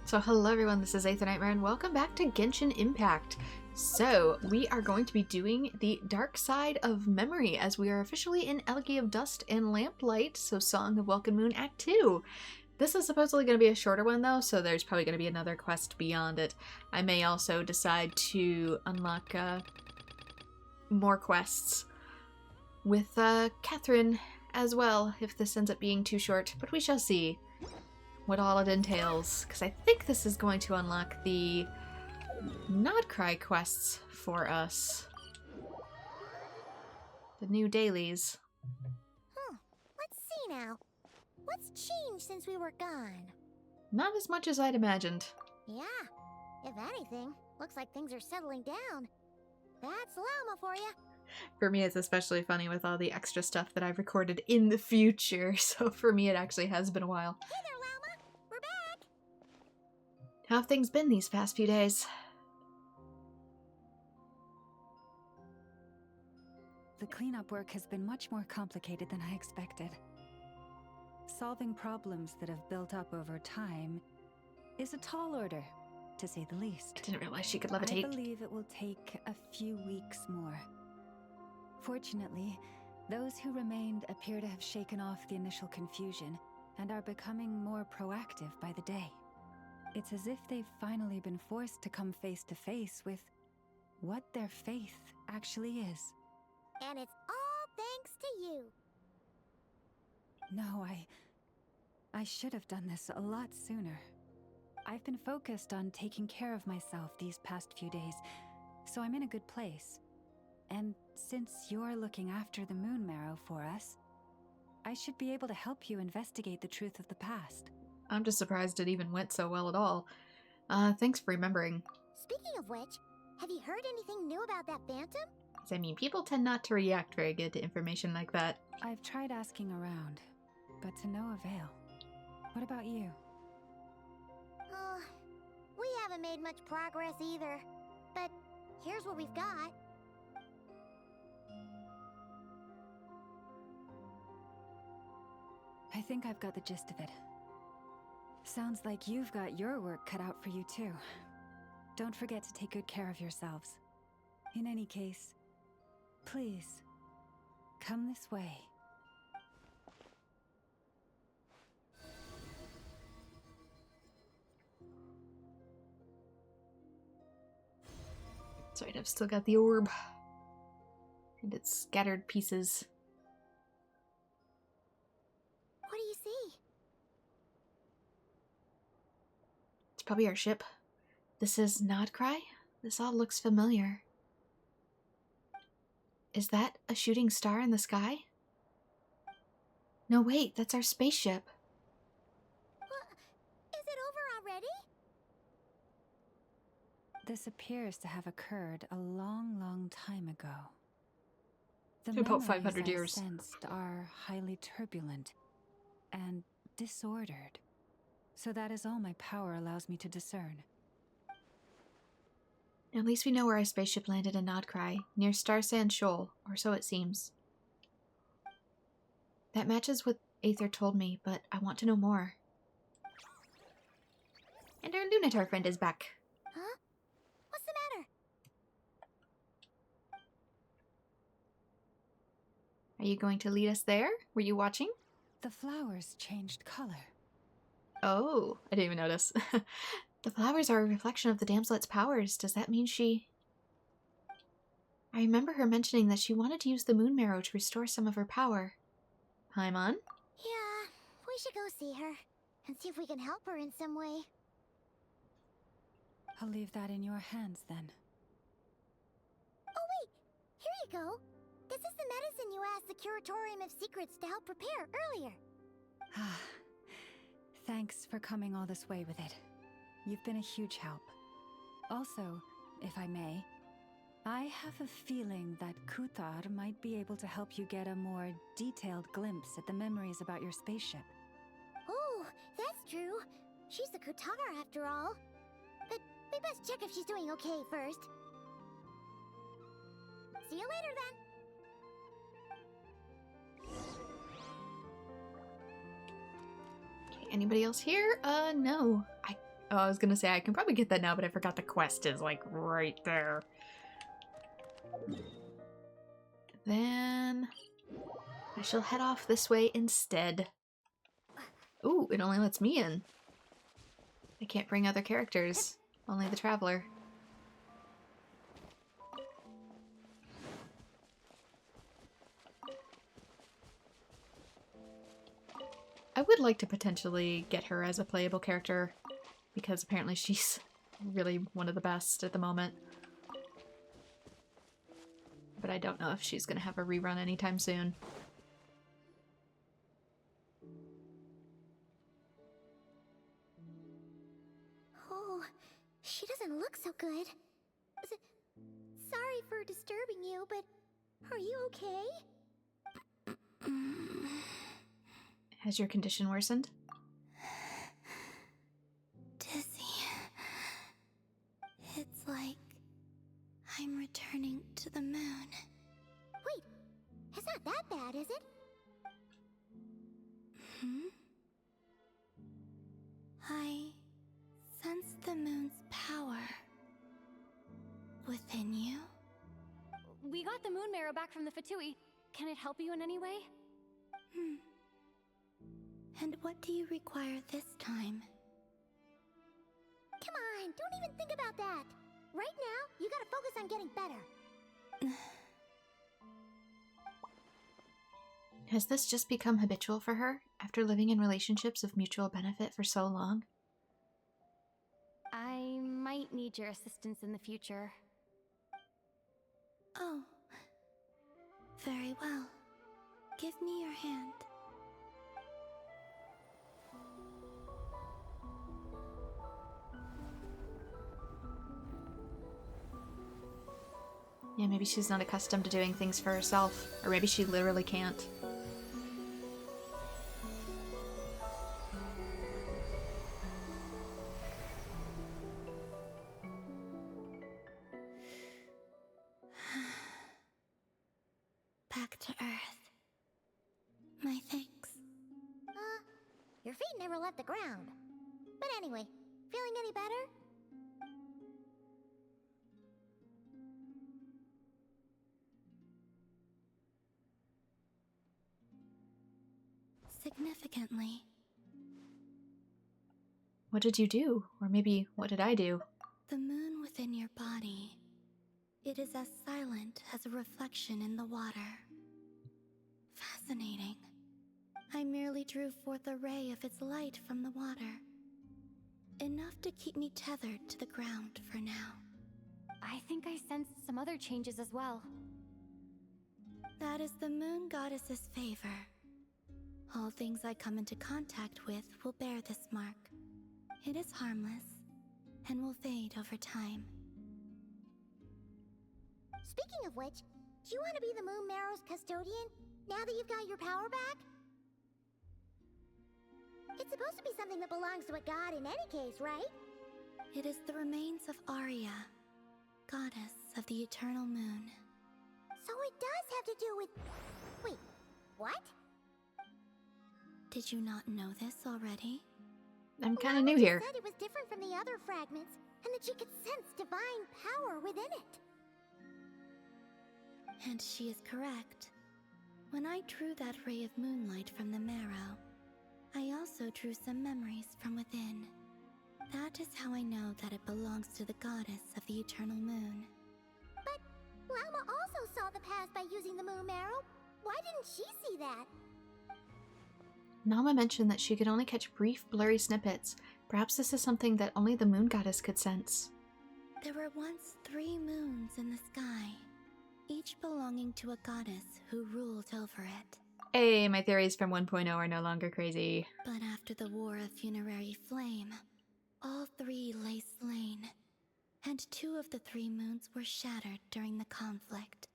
So hello everyone, this is Aether Nightmare and welcome back to Genshin Impact. So we are going to be doing the Dark Side of Memory as we are officially in Elegy of Dust and Lamplight, so Song of Welkin Moon Act 2. This is supposedly going to be a shorter one though, so there's probably going to be another quest beyond it. I may also decide to unlock more quests with Catherine as well if this ends up being too short, but we shall see what all it entails, because I think this is going to unlock the nod-krai quests for us. The new dailies. Let's see now. What's changed since we were gone? Not as much as I'd imagined. Yeah, if anything, looks like things are settling down. That's llama for you. For me, it's especially funny with all the extra stuff that I've recorded in the future, so for me it actually has been a while. Hey there, llama. We're back. How have things been these past few days? The cleanup work has been much more complicated than I expected. Solving problems that have built up over time is a tall order, to say the least. Didn't realize she could levitate. I believe it will take a few weeks more. Fortunately, those who remained appear to have shaken off the initial confusion and are becoming more proactive by the day. It's as if they've finally been forced to come face to face with what their faith actually is. And it's all thanks to you. No, I should have done this a lot sooner. I've been focused on taking care of myself these past few days, so I'm in a good place. And since you're looking after the moon marrow for us, I should be able to help you investigate the truth of the past. I'm just surprised it even went so well at all. Thanks for remembering. Speaking of which, have you heard anything new about that phantom? I mean, people tend not to react very good to information like that. I've tried asking around, but to no avail. What about you? We haven't made much progress either. But here's what we've got. I think I've got the gist of it. Sounds like you've got your work cut out for you too. Don't forget to take good care of yourselves. In any case, please, come this way. That's right, I've still got the orb. And its scattered pieces. What do you see? It's probably our ship. This is nod-krai? This all looks familiar. Is that a shooting star in the sky? No, wait, that's our spaceship. Is it over already? This appears to have occurred a long, long time ago. The About memories 500 I years. sensed are highly turbulent and disordered. So that is all my power allows me to discern. At least we know where our spaceship landed in nod-krai, near Star Sand Shoal, or so it seems. That matches what Aether told me, but I want to know more. And our Lunatar friend is back. Huh? What's the matter? Are you going to lead us there? Were you watching? The flowers changed color. Oh, I didn't even notice. The flowers are a reflection of the damselet's powers. Does that mean she... I remember her mentioning that she wanted to use the moon marrow to restore some of her power. Paimon? Yeah, we should go see her and see if we can help her in some way. I'll leave that in your hands then. Oh wait, here you go. This is the medicine you asked the Curatorium of Secrets to help prepare earlier. Thanks for coming all this way with it. You've been a huge help. Also, if I may, I have a feeling that Kuthar might be able to help you get a more detailed glimpse at the memories about your spaceship. Oh, that's true. She's the Kutar after all. But we best check if she's doing okay first. See you later then. Anybody else here? No. I Oh, I was gonna say, I can probably get that now, but I forgot the quest is, like, right there. Then I shall head off this way instead. Ooh, it only lets me in. I can't bring other characters, only the traveler. I would like to potentially get her as a playable character, because apparently she's really one of the best at the moment. But I don't know if she's going to have a rerun anytime soon. Oh, she doesn't look so good. Sorry for disturbing you, but are you okay? Has your condition worsened? Dizzy. It's like I'm returning to the moon. Wait, it's not that bad, is it? I sense the moon's power within you. We got the moon marrow back from the Fatui. Can it help you in any way? And what do you require this time? Come on, don't even think about that. Right now, you gotta focus on getting better. Has this just become habitual for her, after living in relationships of mutual benefit for so long? I might need your assistance in the future. Oh. Very well. Give me your hand. Yeah, maybe she's not accustomed to doing things for herself, or maybe she literally can't. Back to Earth. My thanks. Your feet never left the ground. But anyway, feeling any better? Significantly. What did you do? Or maybe, what did I do? The moon within your body. It is as silent as a reflection in the water. Fascinating. I merely drew forth a ray of its light from the water. Enough to keep me tethered to the ground for now. I think I sensed some other changes as well. That is the moon goddess's favor. All things I come into contact with will bear this mark. It is harmless, and will fade over time. Speaking of which, do you want to be the Moon Marrow's custodian, now that you've got your power back? It's supposed to be something that belongs to a god in any case, right? It is the remains of Arya, goddess of the eternal moon. So it does have to do with... Wait, what? Did you not know this already? I'm kind of new here. Said it was different from the other fragments, and that she could sense divine power within it. And she is correct. When I drew that ray of moonlight from the marrow, I also drew some memories from within. That is how I know that it belongs to the goddess of the eternal moon. But Llama also saw the past by using the moon marrow. Why didn't she see that? Nama mentioned that she could only catch brief, blurry snippets. Perhaps this is something that only the moon goddess could sense. There were once 3 moons in the sky, each belonging to a goddess who ruled over it. Hey, my theories from 1.0 are no longer crazy. But after the War of Funerary Flame, all 3 lay slain, and 2 of the 3 moons were shattered during the conflict.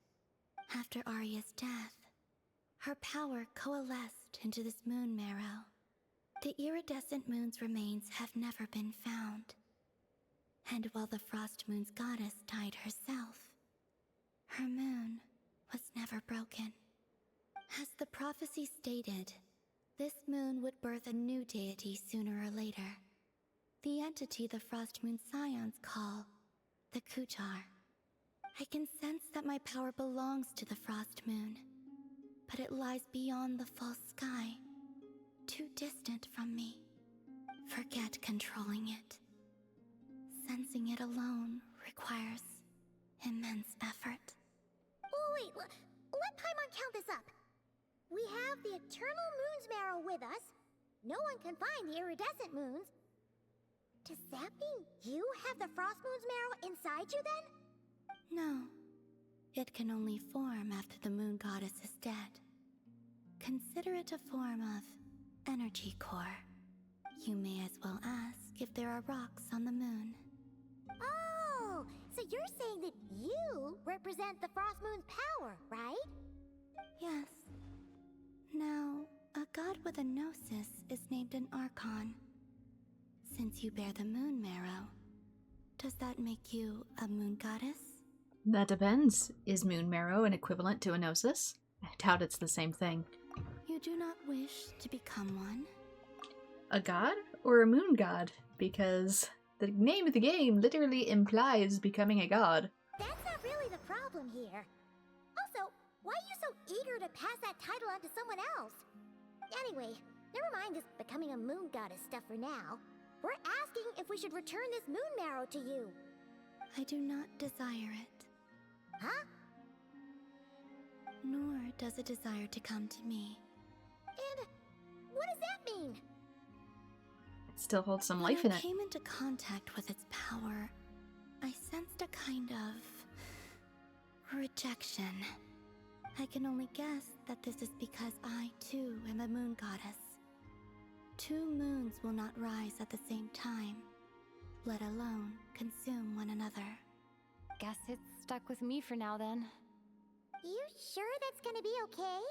After Arya's death, her power coalesced into this moon marrow. The iridescent moon's remains have never been found. And while the Frost Moon's goddess died herself, her moon was never broken. As the prophecy stated, this moon would birth a new deity sooner or later. the entity the Frost Moon Scions call the Kutar. I can sense that my power belongs to the Frost Moon, but it lies beyond the false sky, too distant from me. Forget controlling it. Sensing it alone requires immense effort. Oh, wait, let Paimon count this up. We have the Eternal Moon's Marrow with us. No one can find the iridescent moons. Does that mean you have the Frost Moon's Marrow inside you then? No. It can only form after the moon goddess is dead. Consider it a form of energy core. You may as well ask if there are rocks on the moon. Oh, so you're saying that you represent the Frost Moon's power, right? Yes. Now, a god with a gnosis is named an Archon. Since you bear the moon marrow, does that make you a moon goddess? That depends. Is moon marrow an equivalent to a gnosis? I doubt it's the same thing. You do not wish to become one? A god or a moon god? Because the name of the game literally implies becoming a god. That's not really the problem here. Also, why are you so eager to pass that title on to someone else? Anyway, never mind this becoming a moon goddess stuff for now. We're asking if we should return this moon marrow to you. I do not desire it. Huh? Nor does it desire to come to me. And what does that mean? It still holds some When life in I it. came into contact with its power, I sensed a kind of rejection. I can only guess that this is because I, too, am a moon goddess. Two moons will not rise at the same time, let alone consume one another. Guess it's stuck with me for now then. You sure that's gonna be okay?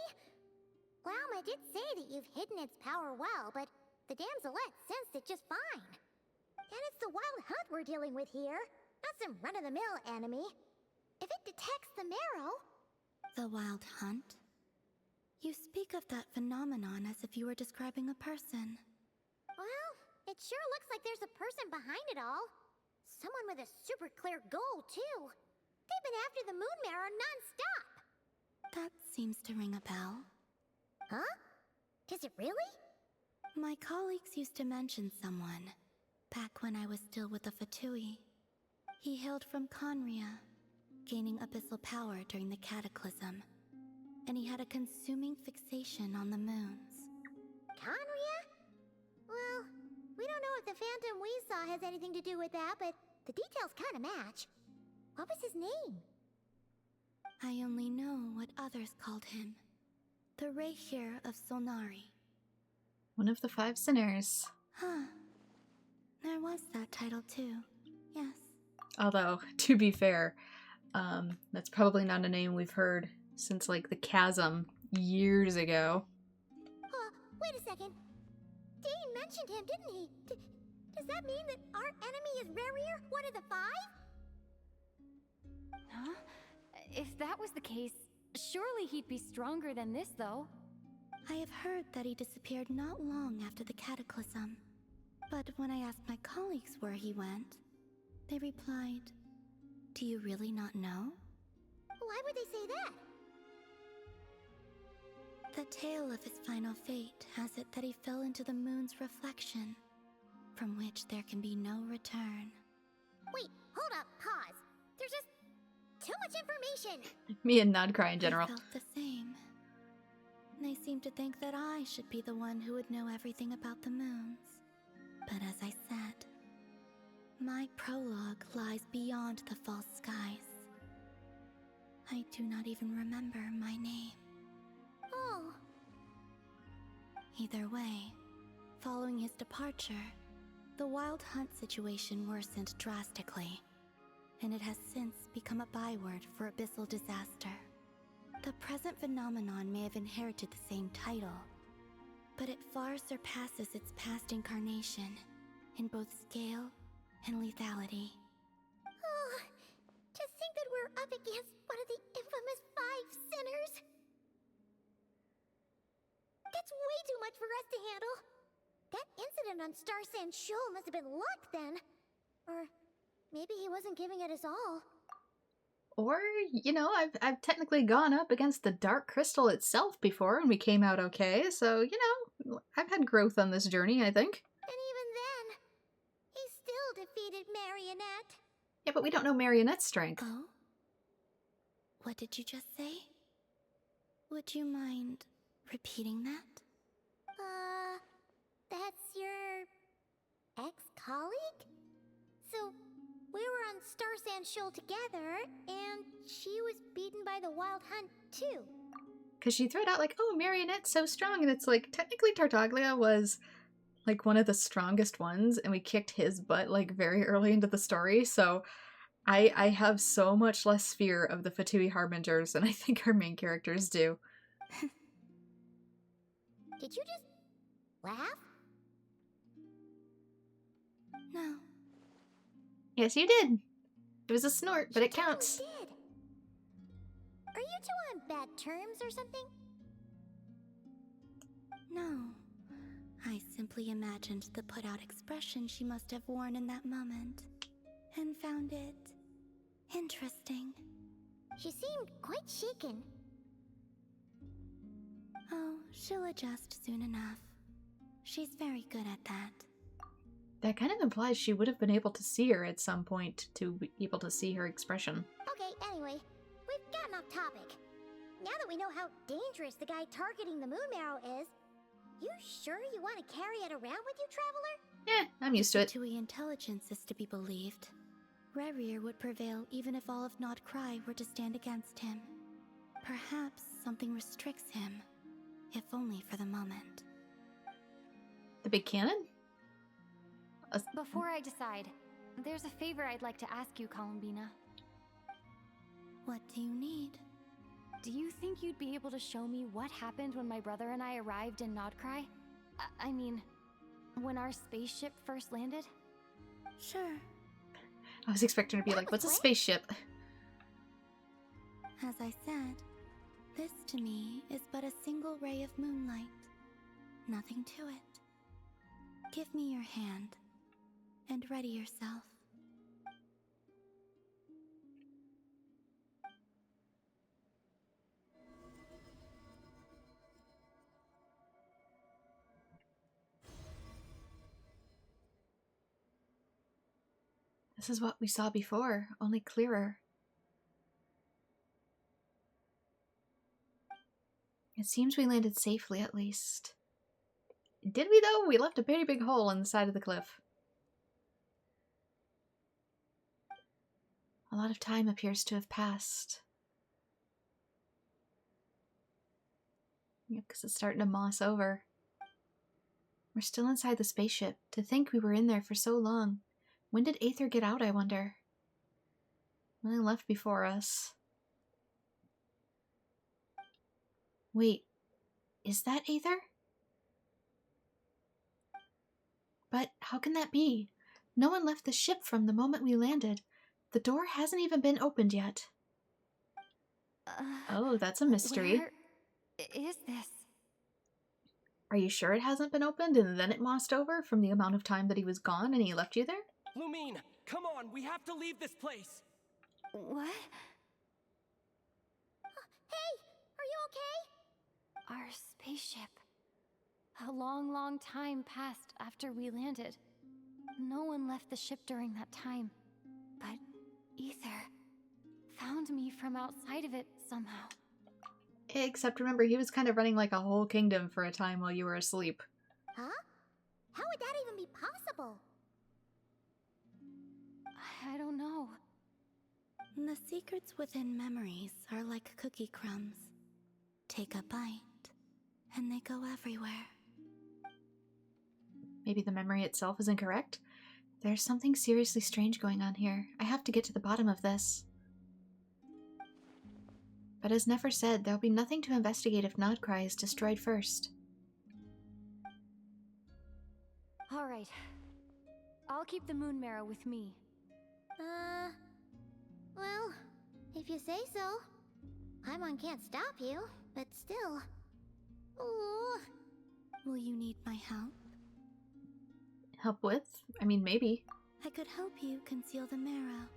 Glauma did say that you've hidden its power well, but the damselette sensed it just fine. And it's the wild hunt we're dealing with here, not some run-of-the-mill enemy. If it detects the marrow... The wild hunt? You speak of that phenomenon as if you were describing a person. Well, it sure looks like there's a person behind it all. Someone with a super clear goal, too. They've been after the moon marrow non-stop. That seems to ring a bell. Huh? Does it really? My colleagues used to mention someone, back when I was still with the Fatui. He hailed from Conria, gaining abyssal power during the Cataclysm, and he had a consuming fixation on the moons. Conria? Well, we don't know if the phantom we saw has anything to do with that, but the details kind of match. What was his name? I only know what others called him. The Reihir of Solnari. One of the 5 sinners. Huh. There was that title too. Yes. Although, to be fair, that's probably not a name we've heard since, like, the Chasm years ago. Wait a second. Dane mentioned him, didn't he? Does that mean that our enemy is Rerir, one of the 5? Huh? If that was the case, surely he'd be stronger than this, though. I have heard that he disappeared not long after the Cataclysm. But when I asked my colleagues where he went, they replied, "Do you really not know?" Why would they say that? The tale of his final fate has it that he fell into the moon's reflection, from which there can be no return. Wait, hold up, pause. There's just too much information. Me and nod-krai in general. They felt the same. They seemed to think that I should be the one who would know everything about the moons. But as I said, my prologue lies beyond the false skies. I do not even remember my name. Oh, Either way, following his departure, the wild hunt situation worsened drastically, and it has since become a byword for abyssal disaster. The present phenomenon may have inherited the same title, but it far surpasses its past incarnation in both scale and lethality. oh, to think that we're up against one of the infamous 5 sinners. That's way too much for us to handle. that incident on Star Sand Shoal must have been luck then. Or maybe he wasn't giving it his all. Or, you know, I've technically gone up against the Dark Crystal itself before and we came out okay, so, you know, I've had growth on this journey, I think. And even then, he still defeated Marionette. Yeah, but we don't know Marionette's strength. Oh? What did you just say? Would you mind repeating that? That's your ex-colleague? So, we were on Star Sand Shoal together, and she was beaten by the Wild Hunt, too. Because she threw it out like, oh, Marionette's so strong, and it's like, technically Tartaglia was, like, one of the strongest ones, and we kicked his butt, like, very early into the story, so I have so much less fear of the Fatui Harbingers than I think our main characters do. Did you just laugh? No. Yes, you did. It was a snort, but it counts. Did. Are you two on bad terms or something? No. I simply imagined the put-out expression she must have worn in that moment, and found it interesting. She seemed quite shaken. Oh, she'll adjust soon enough. She's very good at that. That kind of implies she would have been able to see her at some point to be able to see her expression. Okay, anyway, we've gotten off topic. Now that we know how dangerous the guy targeting the moon marrow is, you sure you want to carry it around with you, Traveler? I'm used to it. Fatui intelligence is to be believed. Rerir would prevail even if all of nod-krai were to stand against him. Perhaps something restricts him, if only for the moment. The big cannon? Before I decide, there's a favor I'd like to ask you, Columbina. What do you need? Do you think you'd be able to show me what happened when my brother and I arrived in nod-krai? I mean, when our spaceship first landed? Sure. I was expecting her to be like, what's a spaceship? As I said, this to me is but a single ray of moonlight. Nothing to it. Give me your hand, and ready yourself. This is what we saw before, only clearer. It seems we landed safely, at least. Did we, though? We left a pretty big hole in the side of the cliff. A lot of time appears to have passed. Yep, because it's starting to moss over. We're still inside the spaceship. To think we were in there for so long. When did Aether get out, I wonder? When they left before us. Wait, is that Aether? But how can that be? No one left the ship from the moment we landed. The door hasn't even been opened yet. Oh, that's a mystery. Where is this? Are you sure it hasn't been opened and then it mossed over from the amount of time that he was gone and he left you there? Lumine, come on, we have to leave this place. What? Hey, are you okay? Our spaceship. A long, long time passed after we landed. No one left the ship during that time. But Aether found me from outside of it somehow. Except remember, he was kind of running like a whole kingdom for a time while you were asleep. Huh? How would that even be possible? I don't know. The secrets within memories are like cookie crumbs. Take a bite, and they go everywhere. Maybe the memory itself is incorrect? There's something seriously strange going on here. I have to get to the bottom of this. But as Nefer said, there'll be nothing to investigate if nod-krai is destroyed first. Alright. I'll keep the moon marrow with me. Well, if you say so. Paimon can't stop you, but still. Ooh. Will you need my help? help with? I mean, maybe. I could help you conceal the marrow.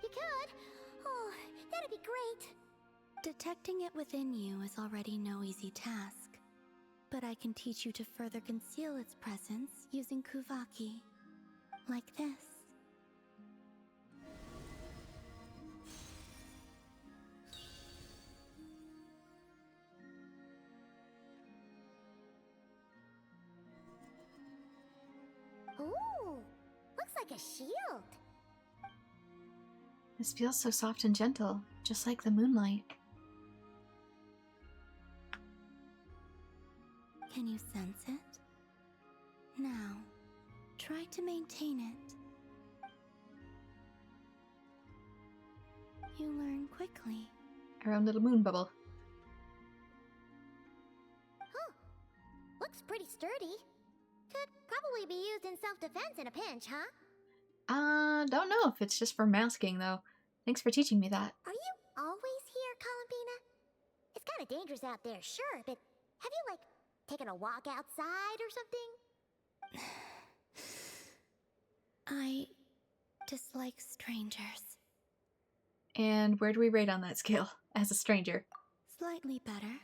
You could? Oh, that'd be great. Detecting it within you is already no easy task, but I can teach you to further conceal its presence using Kuvaki. Like this. Ooh, looks like a shield. This feels so soft and gentle, just like the moonlight. Can you sense it? Now, try to maintain it. You learn quickly. Our own little moon bubble. Huh. Looks pretty sturdy. Could probably be used in self-defense in a pinch, huh? Don't know if it's just for masking, though. Thanks for teaching me that. Are you always here, Columbina? It's kind of dangerous out there, sure, but have you, like, taken a walk outside or something? I dislike strangers. And where do we rate on that scale, as a stranger? Slightly better.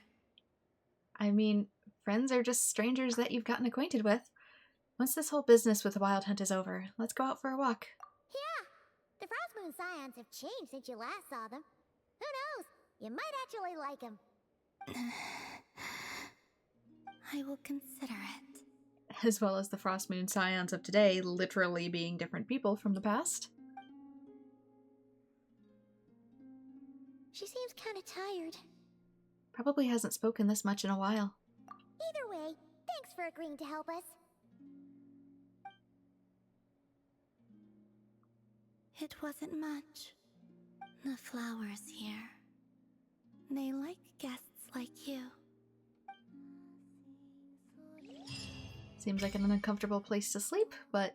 I mean, friends are just strangers that you've gotten acquainted with. Once this whole business with the Wild Hunt is over, let's go out for a walk. Yeah, the Frostmoon Scions have changed since you last saw them. Who knows? You might actually like them. I will consider it. As well as the Frostmoon Scions of today literally being different people from the past. She seems kind of tired. Probably hasn't spoken this much in a while. Either way, thanks for agreeing to help us. It wasn't much. The flowers here. They like guests like you. Seems like an uncomfortable place to sleep, but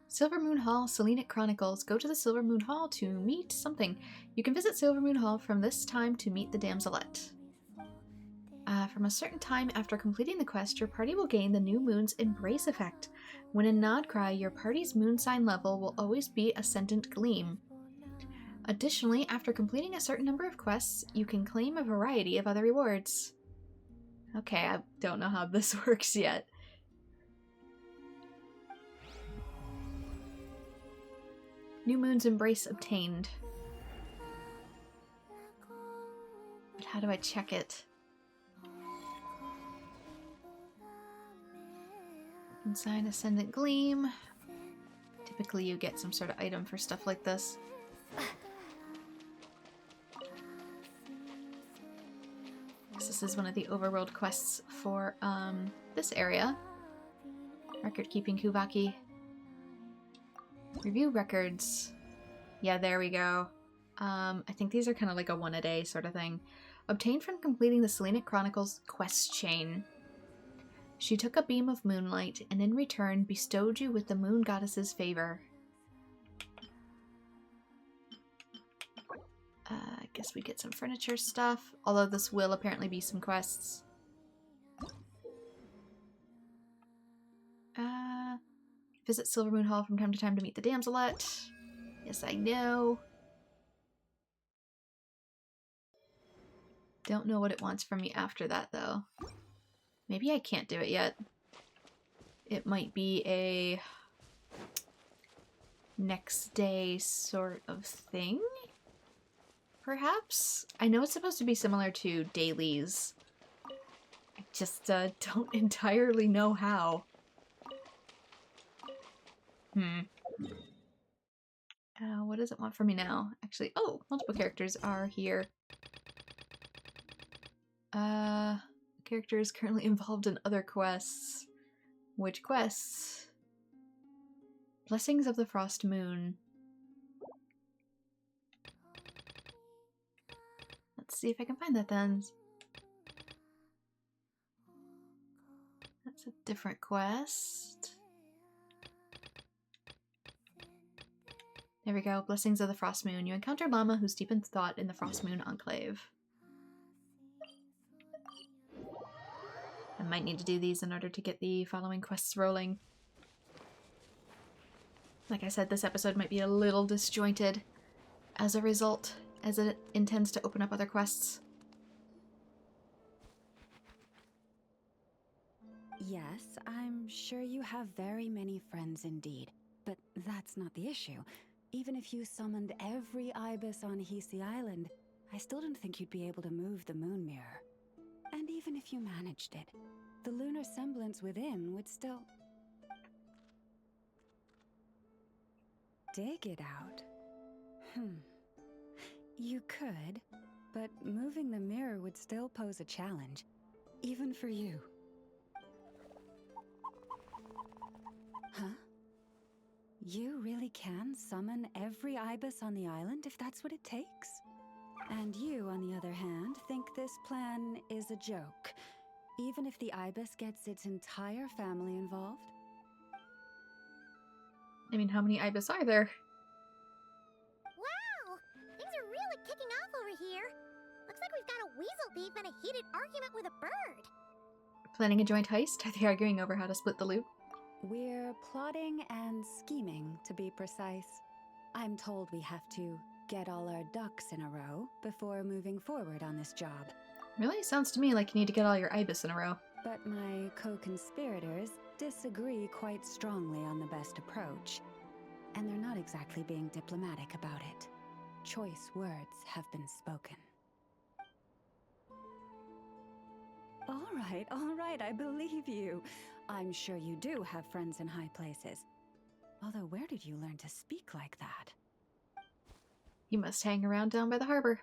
Silvermoon Hall, Selenic Chronicles. Go to the Silvermoon Hall to meet something. You can visit Silvermoon Hall from this time to meet the damselette. From a certain time after completing the quest, your party will gain the new moon's embrace effect. When in nod-krai, your party's moon sign level will always be Ascendant Gleam. Additionally, after completing a certain number of quests, you can claim a variety of other rewards. Okay, I don't know how this works yet. New Moon's Embrace obtained. But how do I check it? Inside Ascendant Gleam. Typically you get some sort of item for stuff like this. This is one of the overworld quests for this area. Record keeping Kuvaki. Review records. Yeah, there we go. I think these are kind of like a one a day sort of thing. Obtained from completing the Selenic Chronicles quest chain. She took a beam of moonlight and in return bestowed you with the moon goddess's favor. I guess we get some furniture stuff, although this will apparently be some quests. Visit Silvermoon Hall from time to time to meet the damselette. Yes, I know. Don't know what it wants from me after that, though. Maybe I can't do it yet. It might be a next day sort of thing? Perhaps? I know it's supposed to be similar to dailies. I just don't entirely know how. What does it want from me now? Actually, oh, multiple characters are here. Character is currently involved in other quests. Which quests? Blessings of the Frost Moon. Let's see if I can find that then. That's a different quest. There we go. Blessings of the Frost Moon. You encounter Llama who's deep in thought in the Frost Moon Enclave. I might need to do these in order to get the following quests rolling. Like I said, this episode might be a little disjointed as a result, as it intends to open up other quests. Yes, I'm sure you have very many friends indeed, but that's not the issue. Even if you summoned every ibis on Hisi Island, I still don't think you'd be able to move the moon mirror. And even if you managed it, the lunar semblance within would still... dig it out? You could, but moving the mirror would still pose a challenge, even for you. Huh? You really can summon every ibis on the island if that's what it takes? And you, on the other hand, think this plan is a joke, even if the ibis gets its entire family involved? I mean, how many ibis are there? Wow! Things are really kicking off over here. Looks like we've got a weasel thief and a heated argument with a bird. Planning a joint heist? Are they arguing over how to split the loot? We're plotting and scheming, to be precise. I'm told we have to get all our ducks in a row before moving forward on this job. Really? Sounds to me like you need to get all your ibis in a row. But my co-conspirators disagree quite strongly on the best approach, and they're not exactly being diplomatic about it. Choice words have been spoken. All right, I believe you. I'm sure you do have friends in high places. Although, where did you learn to speak like that? You must hang around down by the harbor.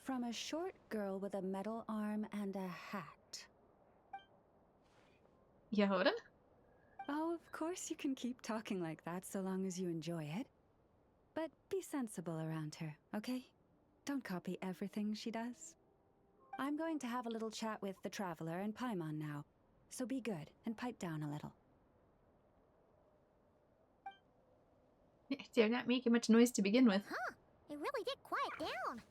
From a short girl with a metal arm and a hat. Yehoda? Oh, of course you can keep talking like that so long as you enjoy it. But be sensible around her, okay? Don't copy everything she does. I'm going to have a little chat with the Traveler and Paimon now, so be good and pipe down a little. They're not making much noise to begin with. Huh, it really did quiet down.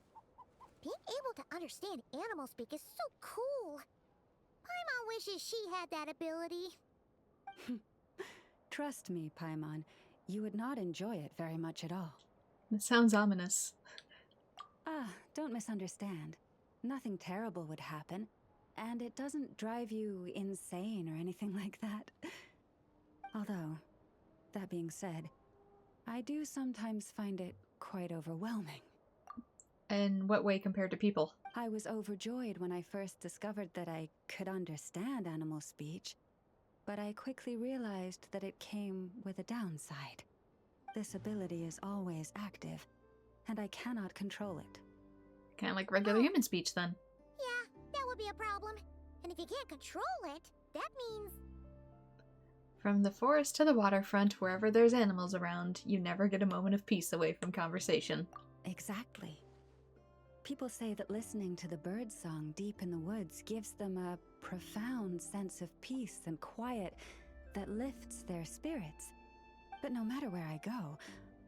Being able to understand animal speak is so cool. Paimon wishes she had that ability. Trust me, Paimon, you would not enjoy it very much at all. It sounds ominous. Ah, don't misunderstand. Nothing terrible would happen, and it doesn't drive you insane or anything like that. Although, that being said, I do sometimes find it quite overwhelming. In what way compared to people? I was overjoyed when I first discovered that I could understand animal speech, but I quickly realized that it came with a downside. This ability is always active, and I cannot control it. Kind of like regular human speech, then. Yeah, that would be a problem. And if you can't control it, that means... From the forest to the waterfront, wherever there's animals around, you never get a moment of peace away from conversation. Exactly. People say that listening to the bird song deep in the woods gives them a profound sense of peace and quiet that lifts their spirits. But no matter where I go,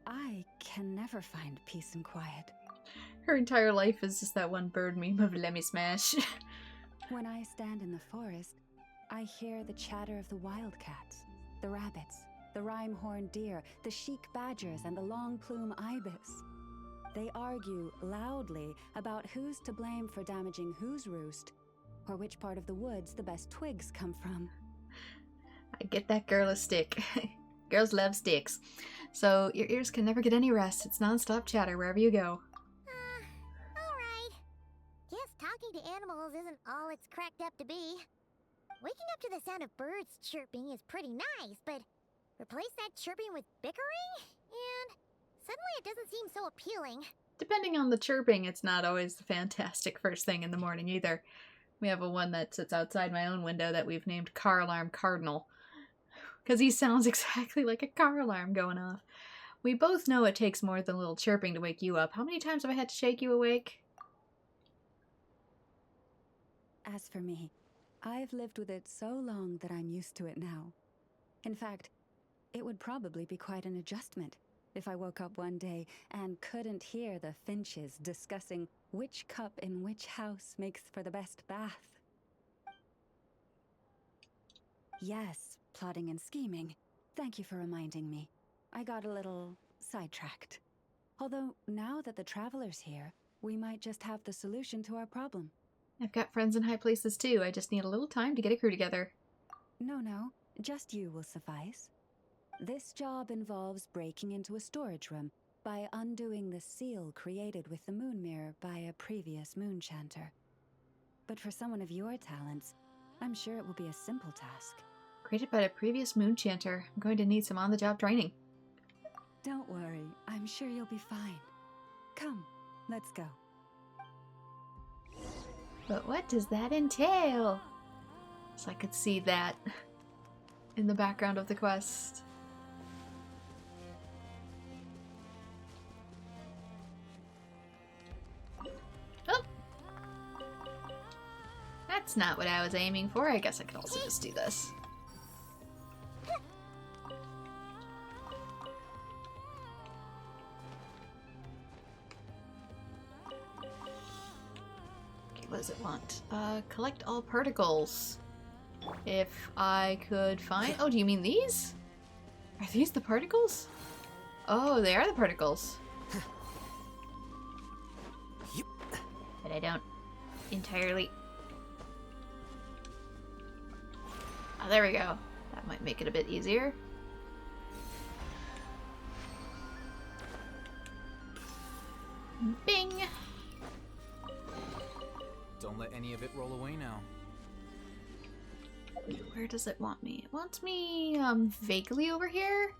I can never find peace and quiet. Her entire life is just that one bird meme of "Let me smash." When I stand in the forest, I hear the chatter of the wildcats, the rabbits, the rhyme-horned deer, the chic badgers, and the long-plume ibis. They argue loudly about who's to blame for damaging whose roost, or which part of the woods the best twigs come from. I get that girl a stick. Girls love sticks. So your ears can never get any rest. It's non-stop chatter wherever you go. Alright. Guess talking to animals isn't all it's cracked up to be. Waking up to the sound of birds chirping is pretty nice, but replace that chirping with bickering? And suddenly it doesn't seem so appealing. Depending on the chirping, it's not always the fantastic first thing in the morning either. We have one that sits outside my own window that we've named Car Alarm Cardinal, because he sounds exactly like a car alarm going off. We both know it takes more than a little chirping to wake you up. How many times have I had to shake you awake? As for me, I've lived with it so long that I'm used to it now. In fact, it would probably be quite an adjustment if I woke up one day and couldn't hear the finches discussing which cup in which house makes for the best bath. Yes, plotting and scheming. Thank you for reminding me. I got a little sidetracked. Although, now that the Traveler's here, we might just have the solution to our problem. I've got friends in high places too. I just need a little time to get a crew together. No, just you will suffice. This job involves breaking into a storage room by undoing the seal created with the moon mirror by a previous moon chanter. But for someone of your talents, I'm sure it will be a simple task. Created by a previous moon chanter. I'm going to need some on-the-job training. Don't worry, I'm sure you'll be fine. Come, let's go. But what does that entail? So I could see that in the background of the quest. Oh! That's not what I was aiming for. I guess I could also just do this. What does it want? Collect all particles. If I could find... Oh, do you mean these? Are these the particles? Oh, they are the particles. But I don't entirely... Oh, there we go. That might make it a bit easier. Bing! Don't let any of it roll away now. Where does it want me? It wants me, vaguely over here?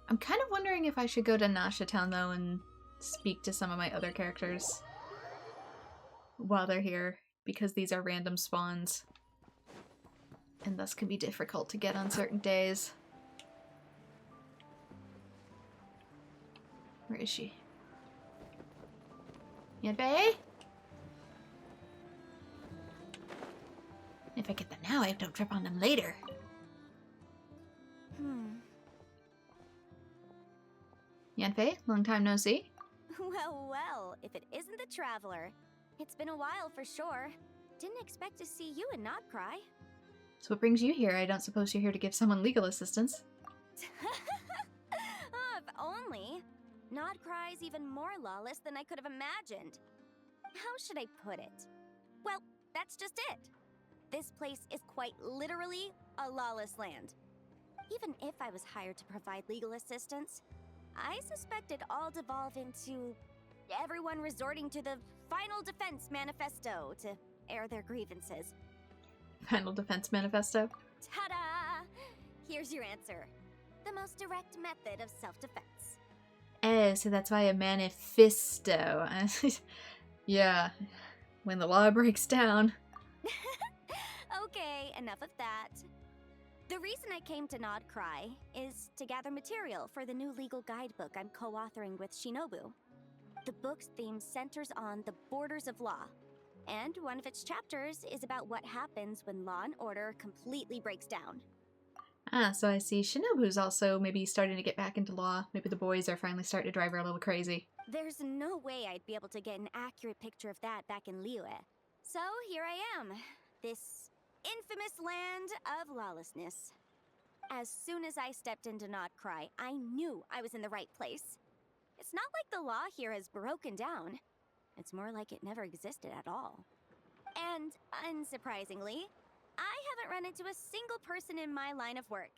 I'm kind of wondering if I should go to Nasha Town, though, and speak to some of my other characters while they're here, because these are random spawns, and thus can be difficult to get on certain days. Where is she? Yanbei? If I get them now, I don't trip on them later. Yanfei, long time no see. Well, if it isn't the Traveler. It's been a while for sure. Didn't expect to see you in nod-krai. So what brings you here? I don't suppose you're here to give someone legal assistance. Oh, if only. Nod-krai's even more lawless than I could have imagined. How should I put it? Well, that's just it. This place is quite literally a lawless land. Even if I was hired to provide legal assistance, I suspect it'd all devolve into everyone resorting to the Final Defense Manifesto to air their grievances. Final Defense Manifesto? Ta-da! Here's your answer. The most direct method of self-defense. Oh, so that's why a manifesto. Yeah, when the law breaks down. Okay, enough of that. The reason I came to nod-krai is to gather material for the new legal guidebook I'm co-authoring with Shinobu. The book's theme centers on the borders of law, and one of its chapters is about what happens when law and order completely breaks down. Ah, so I see Shinobu's also maybe starting to get back into law. Maybe the boys are finally starting to drive her a little crazy. There's no way I'd be able to get an accurate picture of that back in Liyue. So here I am, this infamous land of lawlessness. As soon as I stepped into nod-krai, I knew I was in the right place. It's not like the law here has broken down. It's more like it never existed at all. And, unsurprisingly, I haven't run into a single person in my line of work.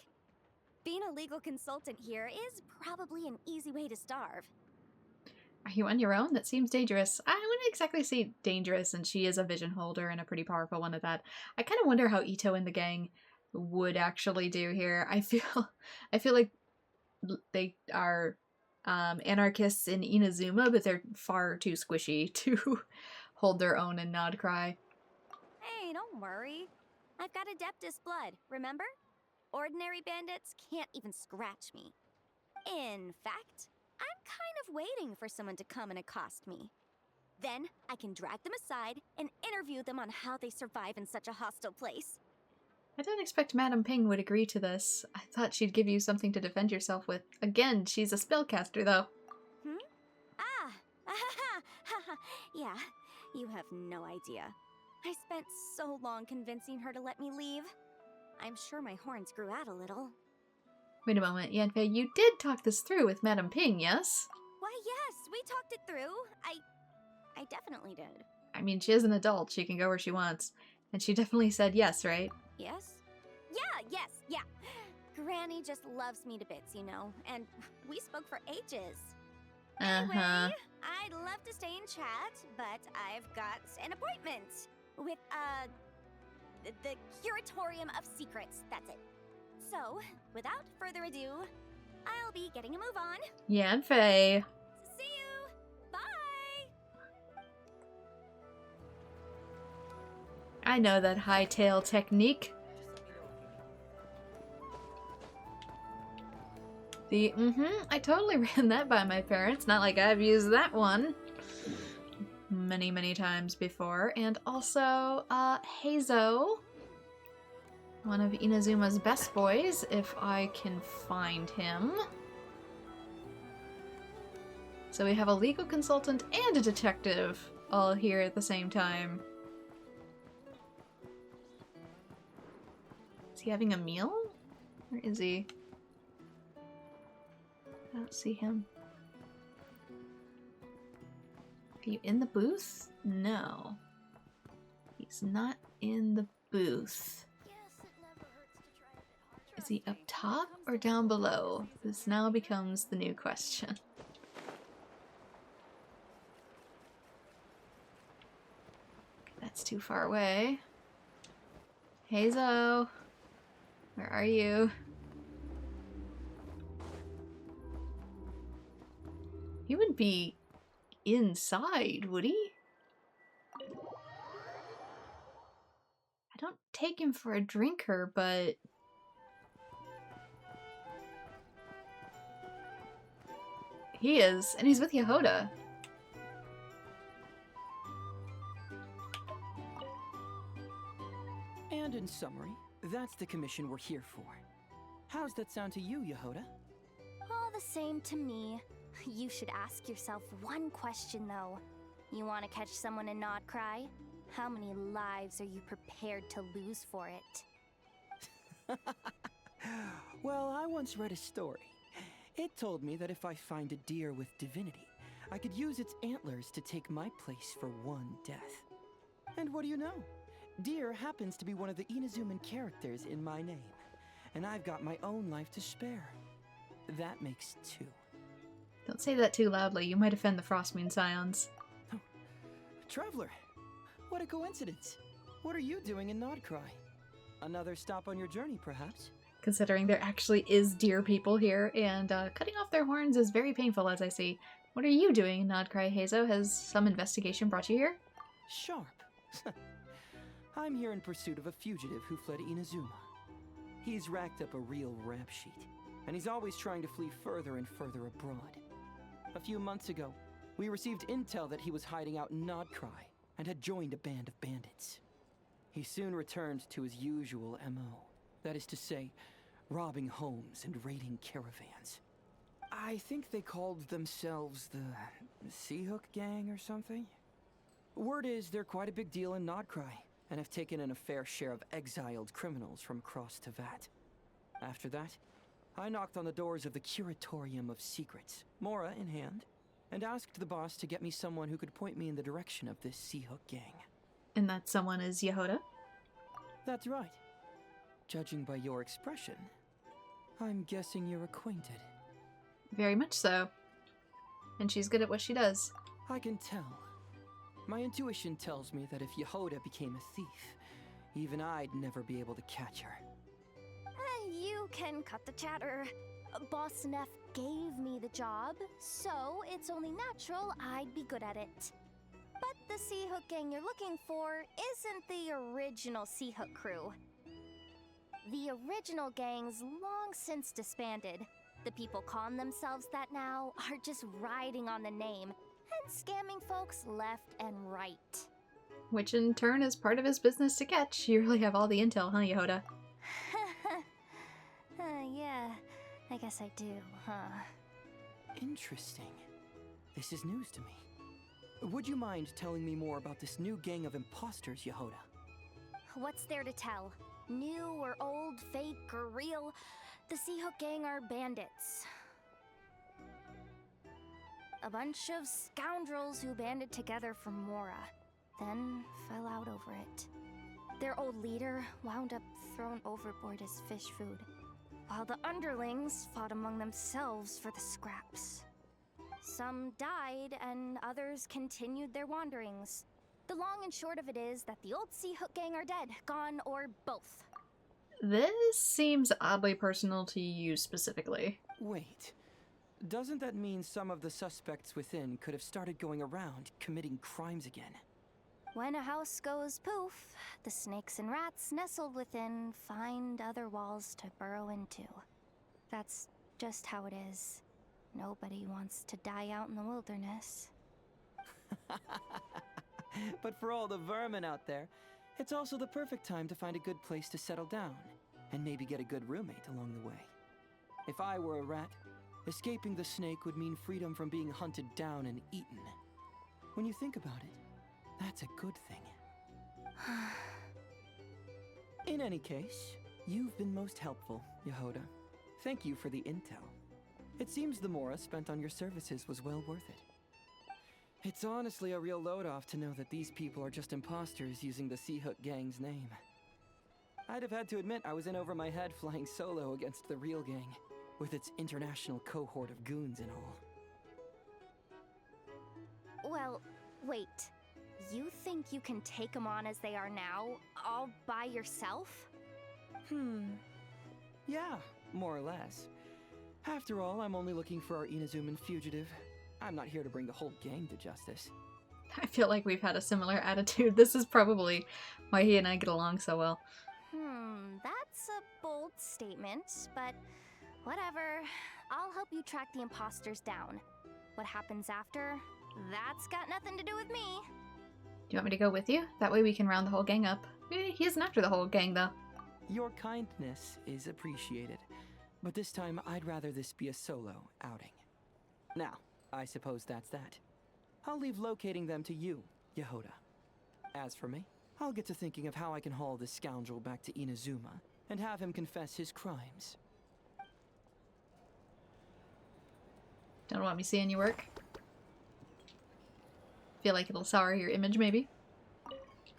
Being a legal consultant here is probably an easy way to starve. Are you on your own? That seems dangerous. I wouldn't exactly say dangerous, and she is a vision holder and a pretty powerful one at that. I kind of wonder how Ito and the gang would actually do here. I feel like they are anarchists in Inazuma, but they're far too squishy to hold their own in nod-krai. Hey, don't worry. I've got Adeptus blood, remember? Ordinary bandits can't even scratch me. In fact, I'm kind of waiting for someone to come and accost me. Then I can drag them aside and interview them on how they survive in such a hostile place. I don't expect Madame Ping would agree to this. I thought she'd give you something to defend yourself with. Again, she's a spellcaster, though. Ah! Yeah, you have no idea. I spent so long convincing her to let me leave. I'm sure my horns grew out a little. Wait a moment, Yanfei, you did talk this through with Madame Ping, yes? Why, yes, we talked it through. I definitely did. I mean, she is an adult. She can go where she wants. And she definitely said yes, right? Yes? Yeah, yes, yeah. Granny just loves me to bits, you know, and we spoke for ages. Anyway, I'd love to stay in chat, but I've got an appointment with, the Curatorium of Secrets, that's it. So, without further ado, I'll be getting a move on. Yanfei. See you! Bye! I know that hightail technique. I totally ran that by my parents. Not like I've used that one many, many times before. And also, Heizo, one of Inazuma's best boys, if I can find him. So we have a legal consultant and a detective all here at the same time. Is he having a meal? Where is he? I don't see him. Are you in the booth? No. He's not in the booth. Is he up top or down below? This now becomes the new question. That's too far away. Heizo, where are you? He would be inside, would he? I don't take him for a drinker, but... He is, and he's with Yehoda. And in summary, that's the commission we're here for. How's that sound to you, Yehoda? All the same to me. You should ask yourself one question, though. You want to catch someone in nod-krai? How many lives are you prepared to lose for it? Well, I once read a story. It told me that if I find a deer with divinity, I could use its antlers to take my place for one death. And what do you know? Deer happens to be one of the Inazuman characters in my name, and I've got my own life to spare. That makes two. Don't say that too loudly, you might offend the Frostmoon Scions. Oh, Traveler, what a coincidence. What are you doing in nod-krai? Another stop on your journey, perhaps? Considering there actually is deer people here, and cutting off their horns is very painful, as I see. What are you doing in nod-krai, Heizo? Has some investigation brought you here? Sharp. I'm here in pursuit of a fugitive who fled Inazuma. He's racked up a real rap sheet, and he's always trying to flee further and further abroad. A few months ago, we received intel that he was hiding out in nod-krai and had joined a band of bandits. He soon returned to his usual MO. That is to say, robbing homes and raiding caravans. I think they called themselves the Seahook Gang or something. Word is they're quite a big deal in nod-krai, and have taken in a fair share of exiled criminals from across Tevat. After that, I knocked on the doors of the Curatorium of Secrets, Mora in hand, and asked the boss to get me someone who could point me in the direction of this Seahook Gang. And that someone is Yehoda? That's right. Judging by your expression, I'm guessing you're acquainted. Very much so. And she's good at what she does. I can tell. My intuition tells me that if Yehoda became a thief, even I'd never be able to catch her. You can cut the chatter. Boss Neff gave me the job, so it's only natural I'd be good at it. But the Seahook gang you're looking for isn't the original Seahook crew. The original gang's long since disbanded. The people calling themselves that now are just riding on the name and scamming folks left and right. Which in turn is part of his business to catch. You really have all the intel, huh, Yehoda? Yeah, I guess I do, huh? Interesting. This is news to me. Would you mind telling me more about this new gang of imposters, Yehoda? What's there to tell? New or old, fake or real? The Sea Hook Gang are bandits. A bunch of scoundrels who banded together for Mora, then fell out over it. Their old leader wound up thrown overboard as fish food, while the underlings fought among themselves for the scraps. Some died, and others continued their wanderings. The long and short of it is that the old Sea Hook Gang are dead, gone, or both. This seems oddly personal to you specifically. Wait. Doesn't that mean some of the suspects within could have started going around committing crimes again? When a house goes poof, the snakes and rats nestled within find other walls to burrow into. That's just how it is. Nobody wants to die out in the wilderness. But for all the vermin out there, it's also the perfect time to find a good place to settle down, and maybe get a good roommate along the way. If I were a rat, escaping the snake would mean freedom from being hunted down and eaten. When you think about it, that's a good thing. In any case, you've been most helpful, Yehoda. Thank you for the intel. It seems the Mora spent on your services was well worth it. It's honestly a real load-off to know that these people are just imposters using the Sea Hook Gang's name. I'd have had to admit I was in over my head flying solo against the real gang, with its international cohort of goons and all. Well, wait. You think you can take them on as they are now, all by yourself? Yeah, more or less. After all, I'm only looking for our Inazuman fugitive. I'm not here to bring the whole gang to justice. I feel like we've had a similar attitude. This is probably why he and I get along so well. That's a bold statement, but whatever. I'll help you track the imposters down. What happens after? That's got nothing to do with me. Do you want me to go with you? That way we can round the whole gang up. He isn't after the whole gang, though. Your kindness is appreciated, but this time I'd rather this be a solo outing. Now, I suppose that's that. I'll leave locating them to you, Yehoda. As for me, I'll get to thinking of how I can haul this scoundrel back to Inazuma and have him confess his crimes. Don't want me seeing you work? Feel like it'll sour your image, maybe?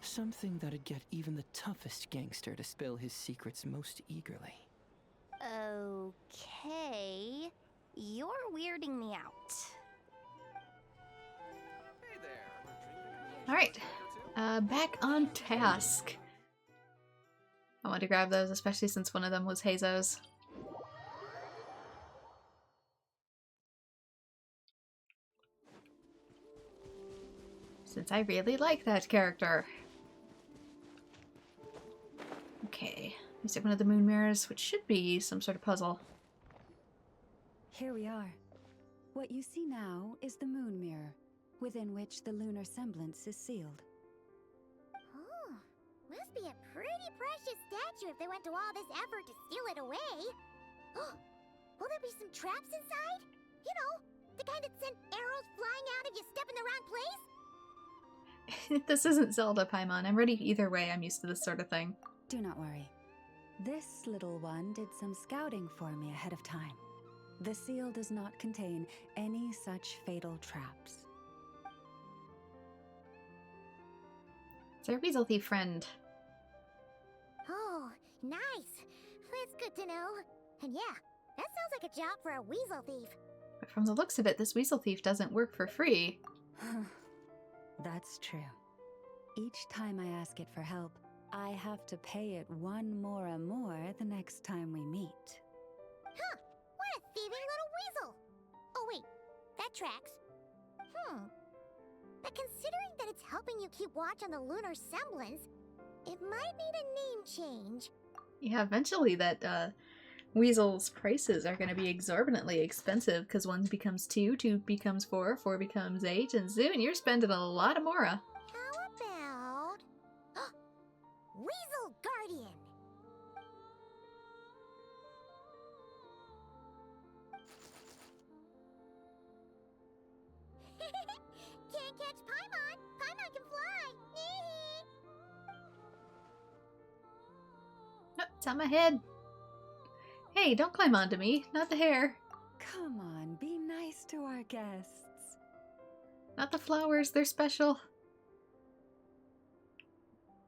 Something that'd get even the toughest gangster to spill his secrets most eagerly. Okay. You're weirding me out. Alright. Back on task. I want to grab those, especially since one of them was Hazo's. Since I really like that character. Okay. Let's take one of the moon mirrors, which should be some sort of puzzle. Here we are. What you see now is the moon mirror, within which the lunar semblance is sealed. Oh, must be a pretty precious statue if they went to all this effort to steal it away. Will there be some traps inside? You know, the kind that send arrows flying out if you step in the wrong place? This isn't Zelda, Paimon. I'm ready either way. I'm used to this sort of thing. Do not worry. This little one did some scouting for me ahead of time. The seal does not contain any such fatal traps. It's our Weasel Thief friend. Oh, nice. That's good to know. And yeah, that sounds like a job for a weasel thief. But from the looks of it, this Weasel Thief doesn't work for free. That's true. Each time I ask it for help, I have to pay it one more the next time we meet. Huh, what a thieving little weasel. Oh wait, that tracks. But considering that it's helping you keep watch on the lunar semblance, it might need a name change. Yeah, eventually that Weasel's prices are going to be exorbitantly expensive because 1 becomes 2, 2 becomes 4, 4 becomes 8, and soon you're spending a lot of Mora. How about... Weasel Guardian! Can't catch Paimon! Paimon can fly! Oh, it's on my head. Hey, don't climb onto me. Not the hair. Come on, be nice to our guests. Not the flowers. They're special.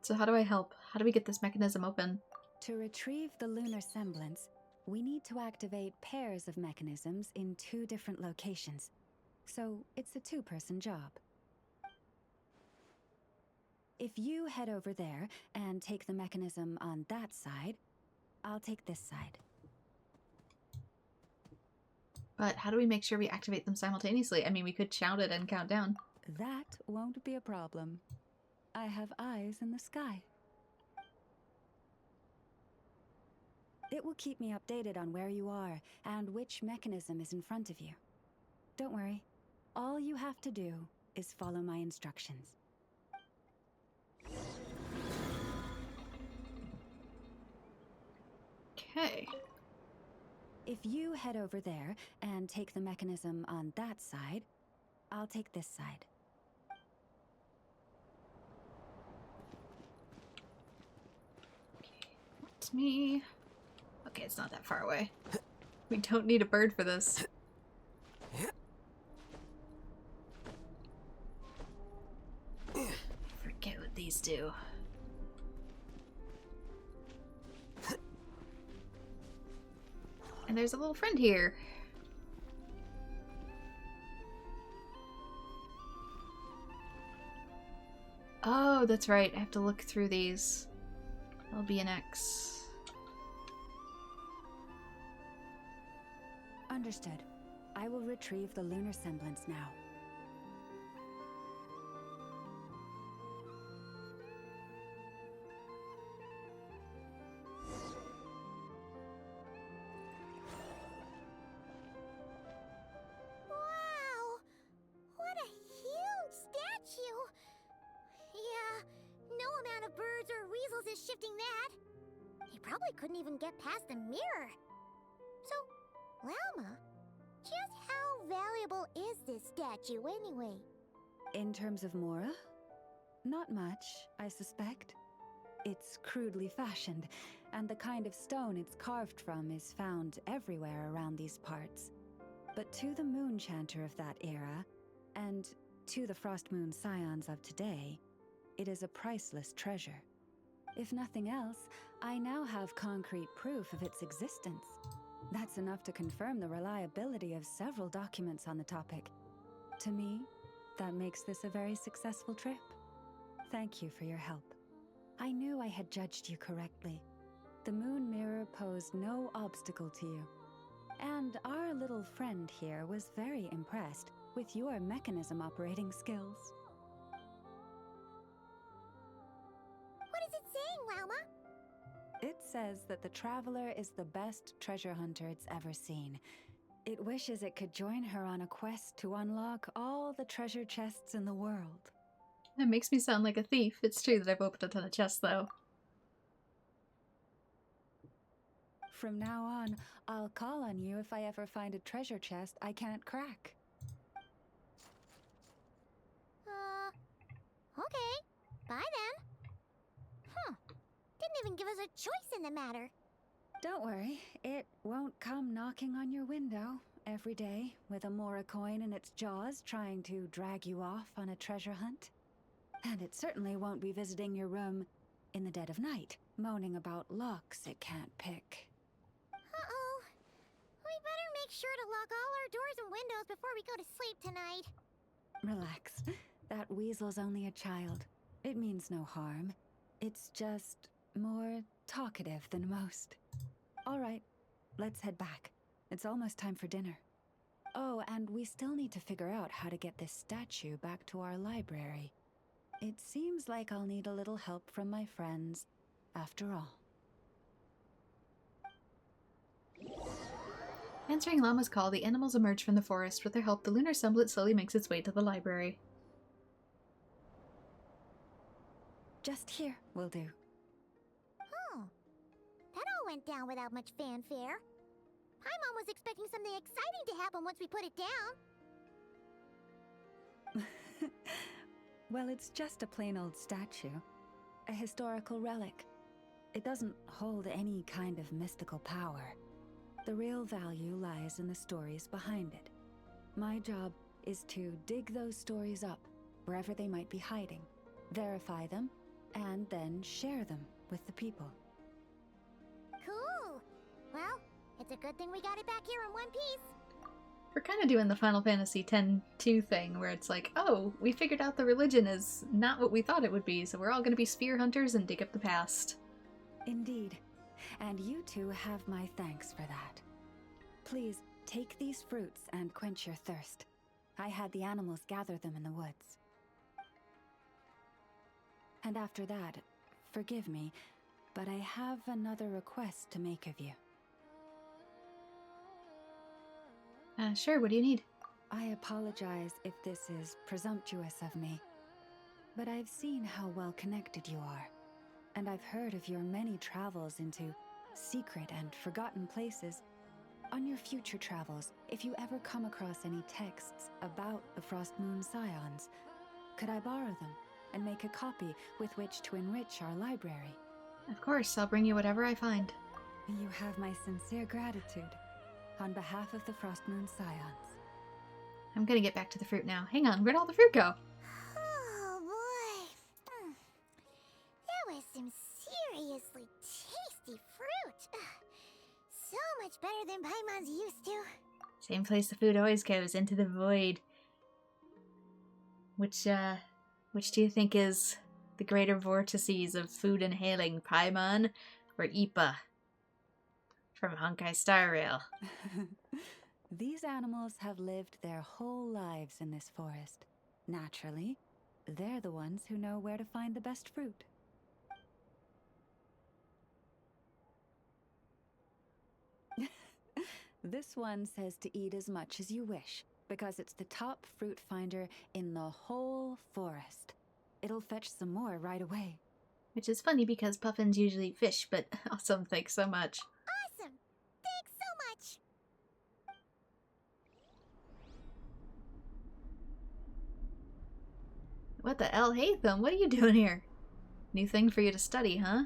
So how do I help? How do we get this mechanism open? To retrieve the lunar semblance, we need to activate pairs of mechanisms in 2 different locations. So it's a 2-person job. If you head over there and take the mechanism on that side, I'll take this side. But how do we make sure we activate them simultaneously? I mean, we could shout it and count down. That won't be a problem. I have eyes in the sky. It will keep me updated on where you are and which mechanism is in front of you. Don't worry. All you have to do is follow my instructions. Okay. If you head over there and take the mechanism on that side, I'll take this side. It's me. Okay, it's not that far away. We don't need a bird for this. Forget what these do. And there's a little friend here. Oh, that's right. I have to look through these. That'll be an X. Understood. I will retrieve the lunar semblance now. Wow! What a huge statue! Yeah, no amount of birds or weasels is shifting that. He probably couldn't even get past the mirror. So, Llama, just how valuable is this statue anyway? In terms of Mora? Not much, I suspect. It's crudely fashioned, and the kind of stone it's carved from is found everywhere around these parts. But to the Moon Chanter of that era, and to the Frost Moon Scions of today, it is a priceless treasure. If nothing else, I now have concrete proof of its existence. That's enough to confirm the reliability of several documents on the topic. To me, that makes this a very successful trip. Thank you for your help. I knew I had judged you correctly. The Moon Mirror posed no obstacle to you. And our little friend here was very impressed with your mechanism operating skills. What is it saying, Llama? It says that the Traveler is the best treasure hunter it's ever seen. It wishes it could join her on a quest to unlock all the treasure chests in the world. That makes me sound like a thief. It's true that I've opened a ton of chests, though. From now on, I'll call on you if I ever find a treasure chest I can't crack. Okay. Bye then. Huh. Didn't even give us a choice in the matter. Don't worry, it won't come knocking on your window every day with a Mora coin in its jaws trying to drag you off on a treasure hunt. And it certainly won't be visiting your room in the dead of night, moaning about locks it can't pick. Uh-oh. We better make sure to lock all our doors and windows before we go to sleep tonight. Relax. That weasel's only a child. It means no harm. It's just more talkative than most. All right, let's head back. It's almost time for dinner. Oh, and we still need to figure out how to get this statue back to our library. It seems like I'll need a little help from my friends, after all. Answering Llama's call, the animals emerge from the forest. With their help, the lunar semblance slowly makes its way to the library. Just here will do. Oh. That all went down without much fanfare. Paimon was expecting something exciting to happen once we put it down. Well, it's just a plain old statue. A historical relic. It doesn't hold any kind of mystical power. The real value lies in the stories behind it. My job is to dig those stories up, wherever they might be hiding, verify them, and then share them with the people. Cool. Well, it's a good thing we got it back here in one piece. We're kind of doing the Final Fantasy X-2 thing, where it's like, oh, we figured out the religion is not what we thought it would be, so we're all going to be sphere hunters and dig up the past. Indeed. And you two have my thanks for that. Please, take these fruits and quench your thirst. I had the animals gather them in the woods. And after that, forgive me, but I have another request to make of you. Sure, what do you need? I apologize if this is presumptuous of me, but I've seen how well connected you are, and I've heard of your many travels into secret and forgotten places. On your future travels, if you ever come across any texts about the Frostmoon Scions, could I borrow them and make a copy with which to enrich our library? Of course, I'll bring you whatever I find. You have my sincere gratitude. On behalf of the Frostmoon Scions. I'm gonna get back to the fruit now. Hang on, where'd all the fruit go? Oh boy. That was some seriously tasty fruit. So much better than Paimon's used to. Same place the food always goes, into the void. Which do you think is the greater vortices of food inhaling, Paimon or Ipa? From Honkai Star Rail. These animals have lived their whole lives in this forest. Naturally, they're the ones who know where to find the best fruit. This one says to eat as much as you wish, because it's the top fruit finder in the whole forest. It'll fetch some more right away. Which is funny because puffins usually eat fish, but awesome, thanks so much. Awesome. Thanks so much. What the hell? Hey, Thumb, what are you doing here? New thing for you to study, huh?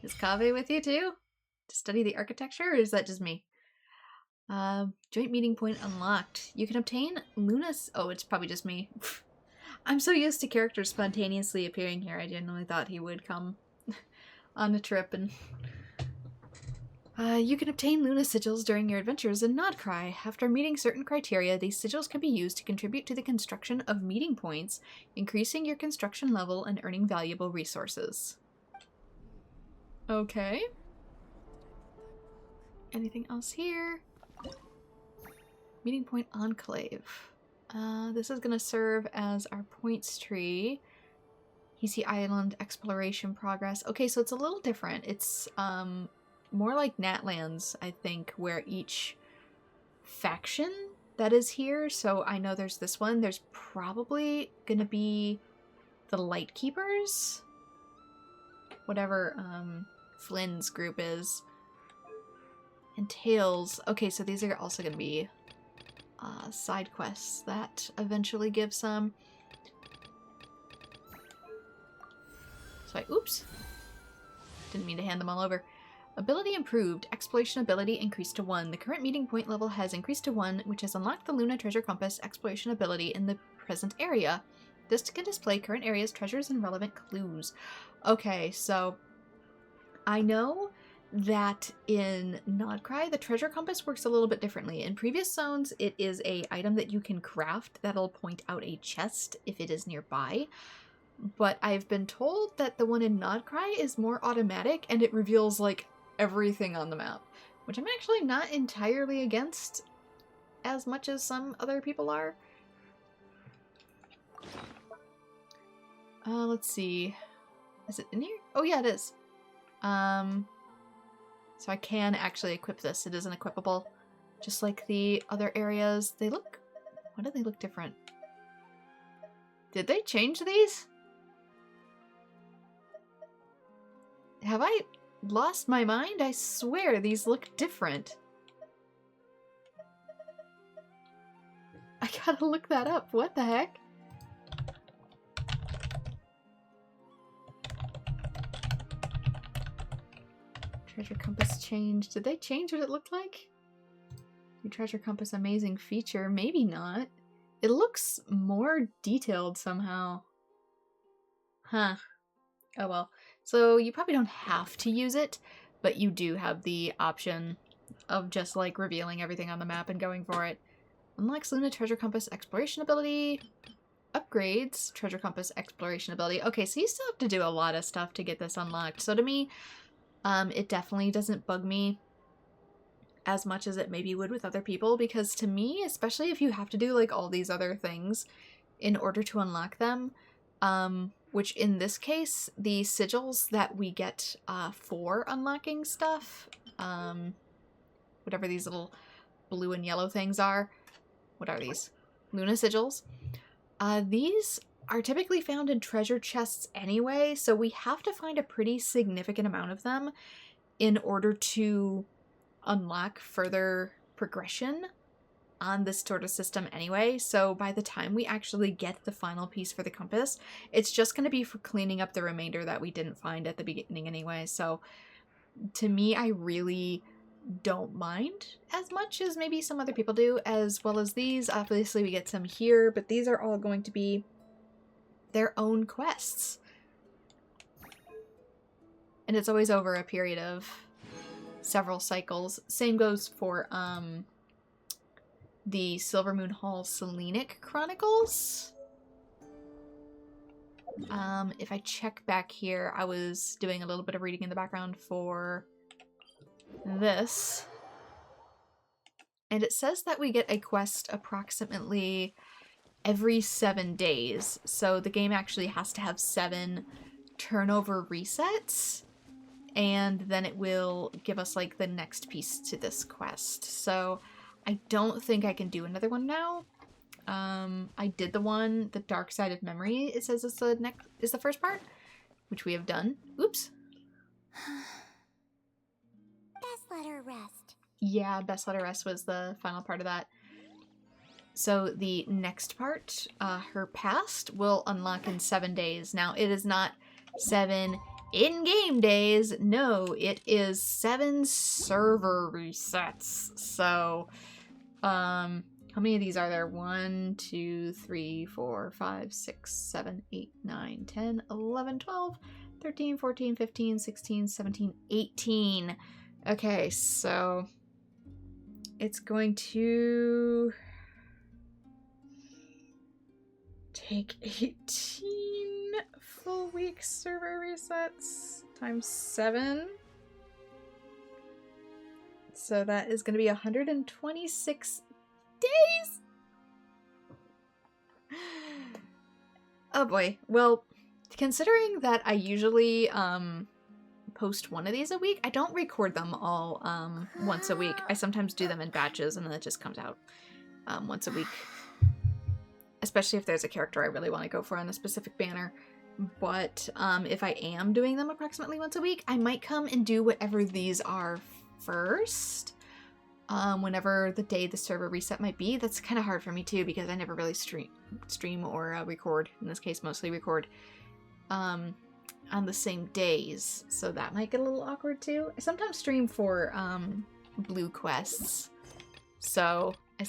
Is Kaveh with you too? To study the architecture, or is that just me? Joint meeting point unlocked. You can obtain Luna's... Oh, it's probably just me. I'm so used to characters spontaneously appearing here, I genuinely thought he would come on a trip and... you can obtain Luna sigils during your adventures in nod-krai. After meeting certain criteria, these sigils can be used to contribute to the construction of meeting points, increasing your construction level and earning valuable resources. Okay. Anything else here? Meeting point enclave. This is gonna serve as our points tree. Easy Island exploration progress. Okay, so it's a little different. It's more like Natlands, I think, where each faction that is here. So I know there's this one. There's probably gonna be the Lightkeepers, whatever Flynn's group is. And Tails. Okay, so these are also gonna be side quests that eventually give some. So oops. Didn't mean to hand them all over. Ability improved. Exploration ability increased to 1. The current meeting point level has increased to 1, which has unlocked the Luna Treasure Compass exploration ability in the present area. This can display current area's treasures and relevant clues. Okay, so I know that in nod-krai, the treasure compass works a little bit differently. In previous zones, it is a item that you can craft that'll point out a chest if it is nearby. But I've been told that the one in nod-krai is more automatic and it reveals like everything on the map, which I'm actually not entirely against as much as some other people are. Let's see. Is it in here? Oh yeah, it is. So I can actually equip this. It isn't equipable. Just like the other areas. They look... Why do they look different? Did they change these? Have I lost my mind? I swear these look different. I gotta look that up. What the heck? Treasure compass changed. Did they change what it looked like? Your treasure compass amazing feature. Maybe not. It looks more detailed somehow. Huh. Oh well. So you probably don't have to use it, but you do have the option of just like revealing everything on the map and going for it. Unlocks Luna treasure compass exploration ability. Upgrades treasure compass exploration ability. Okay, so you still have to do a lot of stuff to get this unlocked. So to me, it definitely doesn't bug me as much as it maybe would with other people, because to me, especially if you have to do like all these other things in order to unlock them, which in this case, the sigils that we get for unlocking stuff, whatever these little blue and yellow things are, what are these? Luna sigils. These are typically found in treasure chests anyway, so we have to find a pretty significant amount of them in order to unlock further progression on this sort of system anyway. So by the time we actually get the final piece for the compass, it's just going to be for cleaning up the remainder that we didn't find at the beginning anyway. So to me, I really don't mind as much as maybe some other people do, as well as these. Obviously we get some here, but these are all going to be their own quests. And it's always over a period of several cycles. Same goes for the Silvermoon Hall Selenic Chronicles. If I check back here, I was doing a little bit of reading in the background for this. And it says that we get a quest approximately every 7 days. So the game actually has to have 7 turnover resets, and then it will give us like the next piece to this quest. So I don't think I can do another one now. I did the dark side of memory. It says it's the first part, which we have done. Oops. Best let her rest. Yeah, best let her rest was the final part of that. So the next part, her past, will unlock in 7 days. Now, it is not 7 in-game days. No, it is 7 server resets. So, how many of these are there? 1, 2, 3, 4, 5, 6, 7, 8, 9, 10, 11, 12, 13, 14, 15, 16, 17, 18. Okay, so it's going to take 18 full week server resets times 7. So that is going to be 126 days. Oh boy. Well, considering that I usually post one of these a week, I don't record them all once a week. I sometimes do them in batches and then it just comes out once a week. Especially if there's a character I really want to go for on a specific banner. But if I am doing them approximately once a week, I might come and do whatever these are first. Whenever the day the server reset might be. That's kind of hard for me too, because I never really stream or record, in this case mostly record, on the same days. So that might get a little awkward too. I sometimes stream for blue quests. So I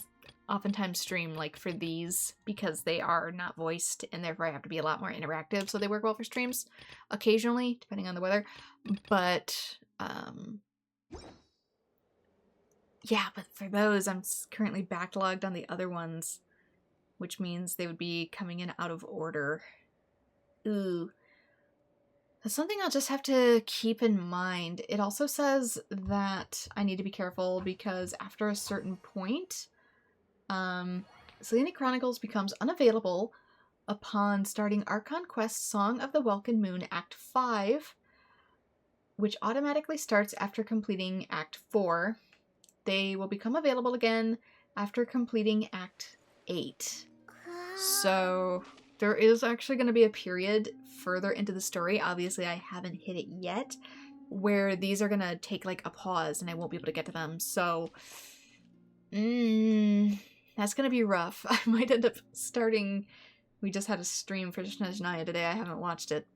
oftentimes stream like for these because they are not voiced and therefore I have to be a lot more interactive, so they work well for streams occasionally depending on the weather. But yeah, but for those I'm currently backlogged on the other ones, which means they would be coming in out of order. Ooh, that's something I'll just have to keep in mind. It also says that I need to be careful because after a certain point, Selenic Chronicles becomes unavailable upon starting Archon Quest Song of the Welkin Moon Act 5, which automatically starts after completing Act 4. They will become available again after completing Act 8. So there is actually going to be a period further into the story, obviously I haven't hit it yet, where these are going to take like a pause and I won't be able to get to them. So, that's going to be rough. I might end up starting... We just had a stream for Snezhnaya today. I haven't watched it.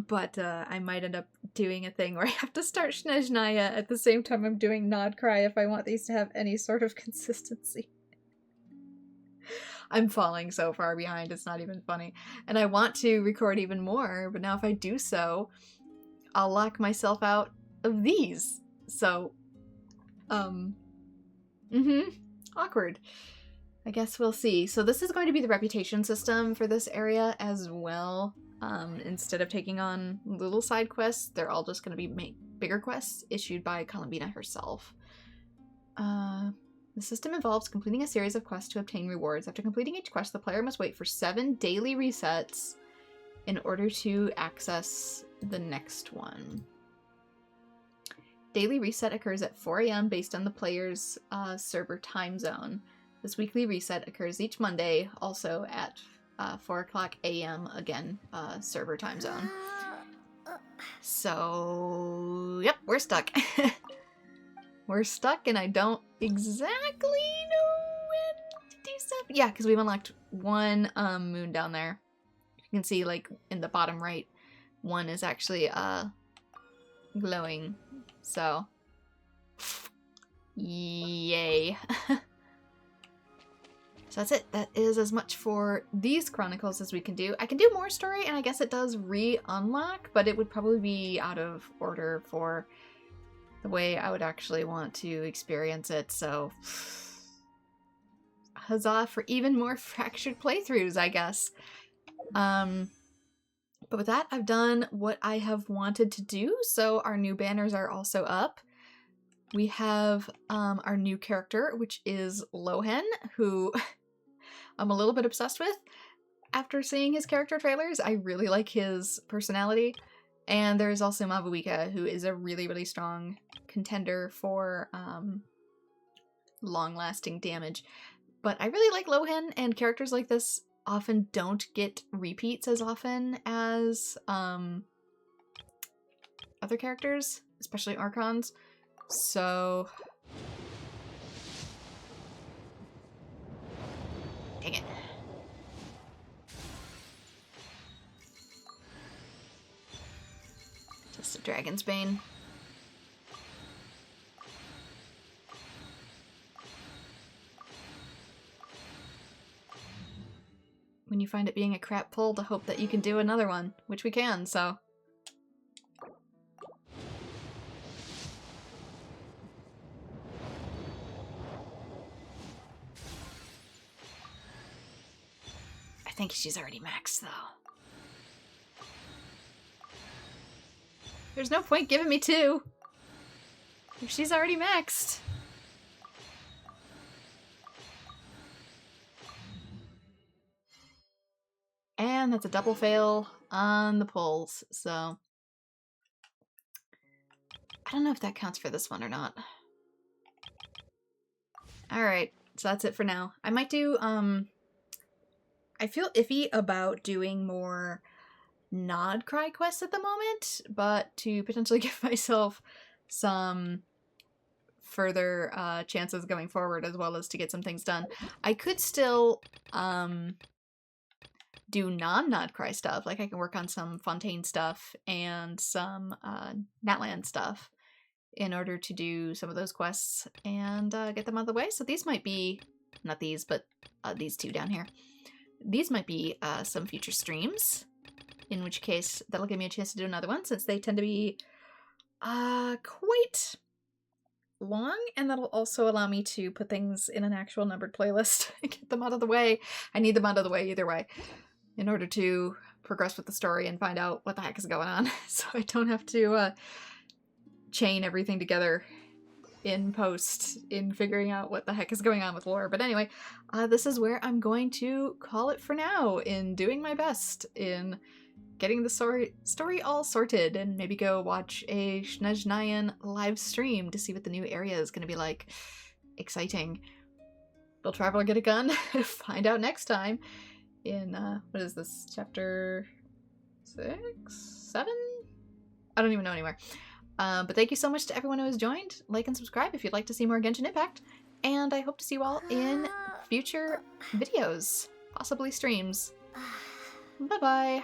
but I might end up doing a thing where I have to start Snezhnaya at the same time I'm doing nod-krai if I want these to have any sort of consistency. I'm falling so far behind, it's not even funny. And I want to record even more, but now if I do so, I'll lock myself out of these. So, awkward. I guess we'll see. So this is going to be the reputation system for this area as well. Instead of taking on little side quests, they're all just going to be bigger quests issued by Columbina herself. The system involves completing a series of quests to obtain rewards. After completing each quest, the player must wait for 7 daily resets in order to access the next one. Daily reset occurs at 4 AM based on the player's server time zone. This weekly reset occurs each Monday, also at 4 o'clock AM, again, server time zone. So, yep, we're stuck. We're stuck, and I don't exactly know when to do stuff. Yeah, because we've unlocked one moon down there. You can see, like, in the bottom right, one is actually glowing. So, yay. So that's it. That is as much for these Chronicles as we can do. I can do more story, and I guess it does re-unlock, but it would probably be out of order for the way I would actually want to experience it, so huzzah for even more fractured playthroughs, I guess. But with that, I've done what I have wanted to do, so our new banners are also up. We have our new character, which is Lohen, who I'm a little bit obsessed with. After seeing his character trailers, I really like his personality. And there's also Mavuika, who is a really, really strong contender for long-lasting damage. But I really like Lohen, and characters like this often don't get repeats as often as other characters, especially Archons. So, dang it. Just a Dragon's Bane. When you find it being a crap pull, to hope that you can do another one, which we can, so. I think she's already maxed, though. There's no point giving me 2 if she's already maxed. And that's a double fail on the pulls, so I don't know if that counts for this one or not. Alright, so that's it for now. I might do, I feel iffy about doing more nod-krai quests at the moment, but to potentially give myself some further chances going forward, as well as to get some things done, I could still do non-nod-krai stuff. Like I can work on some Fontaine stuff and some Natland stuff in order to do some of those quests and get them out of the way. So these might be, not these, but these 2 down here. These might be some future streams, in which case that'll give me a chance to do another one, since they tend to be quite long, and that'll also allow me to put things in an actual numbered playlist and get them out of the way. I need them out of the way either way in order to progress with the story and find out what the heck is going on, so I don't have to chain everything together in post in figuring out what the heck is going on with lore. But anyway, this is where I'm going to call it for now, in doing my best in getting the story all sorted, and maybe go watch a Snezhnayan live stream to see what the new area is going to be like. Exciting. Will Traveler get a gun? Find out next time in, what is this, chapter 6? 7? I don't even know anymore. But thank you so much to everyone who has joined. Like and subscribe if you'd like to see more Genshin Impact. And I hope to see you all in future videos, possibly streams. Bye-bye.